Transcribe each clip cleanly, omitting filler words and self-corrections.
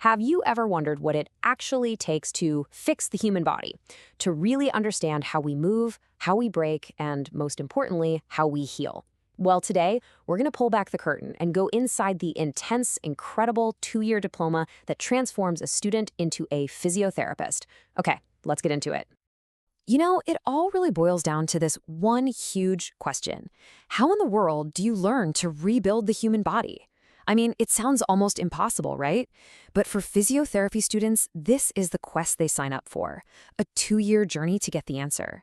Have you ever wondered what it actually takes to fix the human body, to really understand how we move, how we break, and most importantly, how we heal? Well, today, we're going to pull back the curtain and go inside the intense, incredible 2-year diploma that transforms a student into a physiotherapist. Okay, let's get into it. It all really boils down to this one huge question. How in the world do you learn to rebuild the human body? I mean, it sounds almost impossible, right? But for physiotherapy students, this is the quest they sign up for, a 2-year journey to get the answer.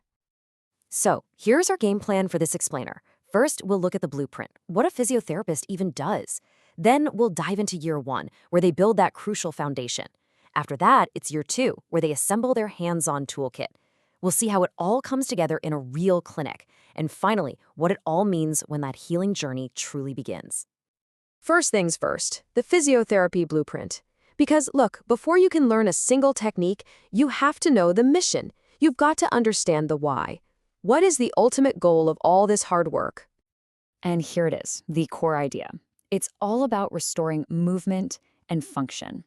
So, here's our game plan for this explainer. First, we'll look at the blueprint, what a physiotherapist even does. Then we'll dive into year 1, where they build that crucial foundation. After that, it's year 2, where they assemble their hands-on toolkit. We'll see how it all comes together in a real clinic. And finally, what it all means when that healing journey truly begins. First things first, the physiotherapy blueprint. Because look, before you can learn a single technique, you have to know the mission. You've got to understand the why. What is the ultimate goal of all this hard work? And here it is, the core idea. It's all about restoring movement and function.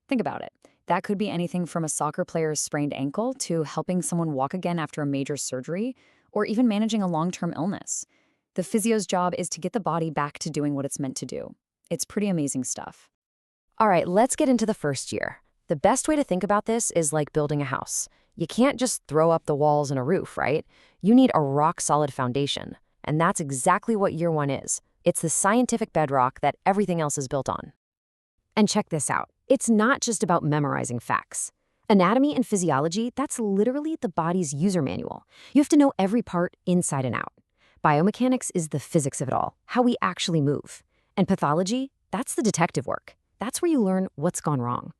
Think about it. That could be anything from a soccer player's sprained ankle to helping someone walk again after a major surgery, or even managing a long-term illness. The physio's job is to get the body back to doing what it's meant to do. It's pretty amazing stuff. All right, let's get into the first year. The best way to think about this is like building a house. You can't just throw up the walls and a roof, right? You need a rock-solid foundation. And that's exactly what year 1 is. It's the scientific bedrock that everything else is built on. And check this out. It's not just about memorizing facts. Anatomy and physiology, that's literally the body's user manual. You have to know every part inside and out. Biomechanics is the physics of it all, how we actually move. And pathology, that's the detective work. That's where you learn what's gone wrong.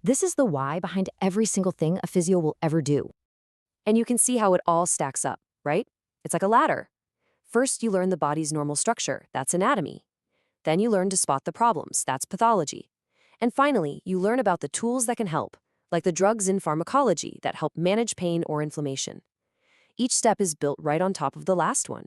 This is the why behind every single thing a physio will ever do. And you can see how it all stacks up, right? It's like a ladder. First, you learn the body's normal structure, that's anatomy. Then you learn to spot the problems, that's pathology. And finally, you learn about the tools that can help, like the drugs in pharmacology that help manage pain or inflammation. Each step is built right on top of the last one.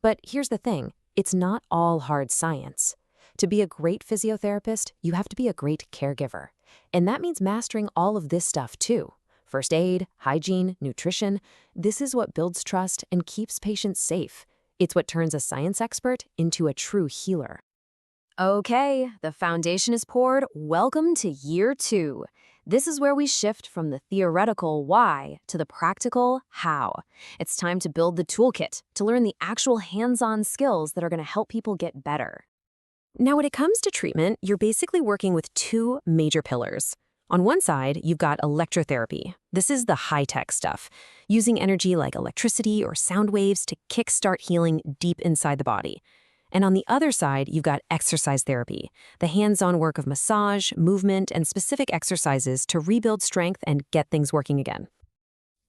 But here's the thing, it's not all hard science. To be a great physiotherapist, you have to be a great caregiver. And that means mastering all of this stuff too. First aid, hygiene, nutrition. This is what builds trust and keeps patients safe. It's what turns a science expert into a true healer. Okay, the foundation is poured. Welcome to year 2. This is where we shift from the theoretical why to the practical how. It's time to build the toolkit, to learn the actual hands-on skills that are going to help people get better. Now, when it comes to treatment, you're basically working with 2 major pillars. On one side, you've got electrotherapy. This is the high-tech stuff, using energy like electricity or sound waves to kickstart healing deep inside the body. And on the other side, you've got exercise therapy, the hands-on work of massage, movement, and specific exercises to rebuild strength and get things working again.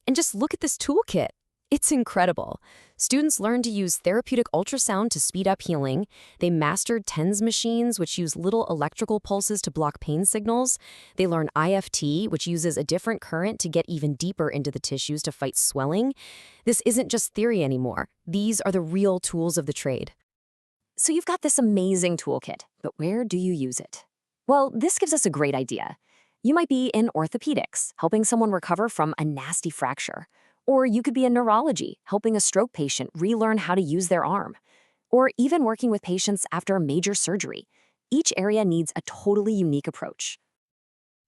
And just look at this toolkit. It's incredible. Students learn to use therapeutic ultrasound to speed up healing. They mastered TENS machines, which use little electrical pulses to block pain signals. They learn IFT, which uses a different current to get even deeper into the tissues to fight swelling. This isn't just theory anymore. These are the real tools of the trade. So you've got this amazing toolkit, but where do you use it? Well, this gives us a great idea. You might be in orthopedics, helping someone recover from a nasty fracture. Or you could be in neurology, helping a stroke patient relearn how to use their arm. Or even working with patients after a major surgery. Each area needs a totally unique approach.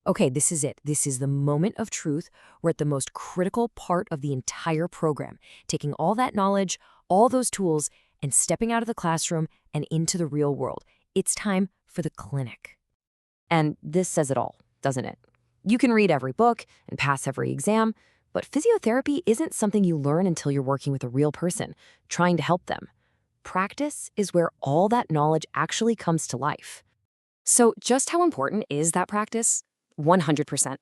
Okay, this is it. This is the moment of truth. We're at the most critical part of the entire program, taking all that knowledge, all those tools, and stepping out of the classroom and into the real world. It's time for the clinic. And this says it all, doesn't it? You can read every book and pass every exam, but physiotherapy isn't something you learn until you're working with a real person, trying to help them. Practice is where all that knowledge actually comes to life. So just how important is that practice? 100%.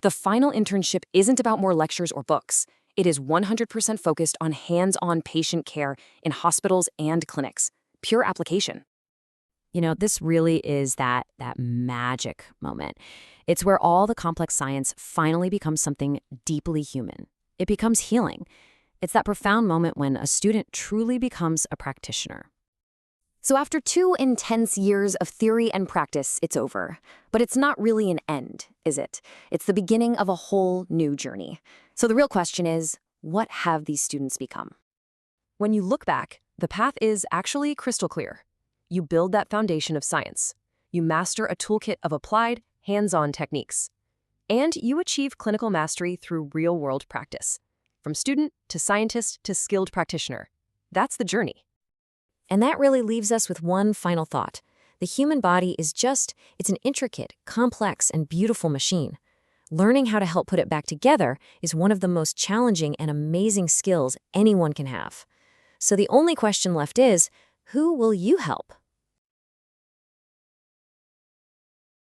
The final internship isn't about more lectures or books. It is 100% focused on hands-on patient care in hospitals and clinics. Pure application. This really is that magic moment. It's where all the complex science finally becomes something deeply human. It becomes healing. It's that profound moment when a student truly becomes a practitioner. So after 2 intense years of theory and practice, it's over. But it's not really an end, is it? It's the beginning of a whole new journey. So the real question is, what have these students become? When you look back, the path is actually crystal clear. You build that foundation of science. You master a toolkit of applied, hands-on techniques. And you achieve clinical mastery through real-world practice. From student to scientist to skilled practitioner. That's the journey. And that really leaves us with one final thought. The human body is it's an intricate, complex, and beautiful machine. Learning how to help put it back together is one of the most challenging and amazing skills anyone can have. So the only question left is, who will you help?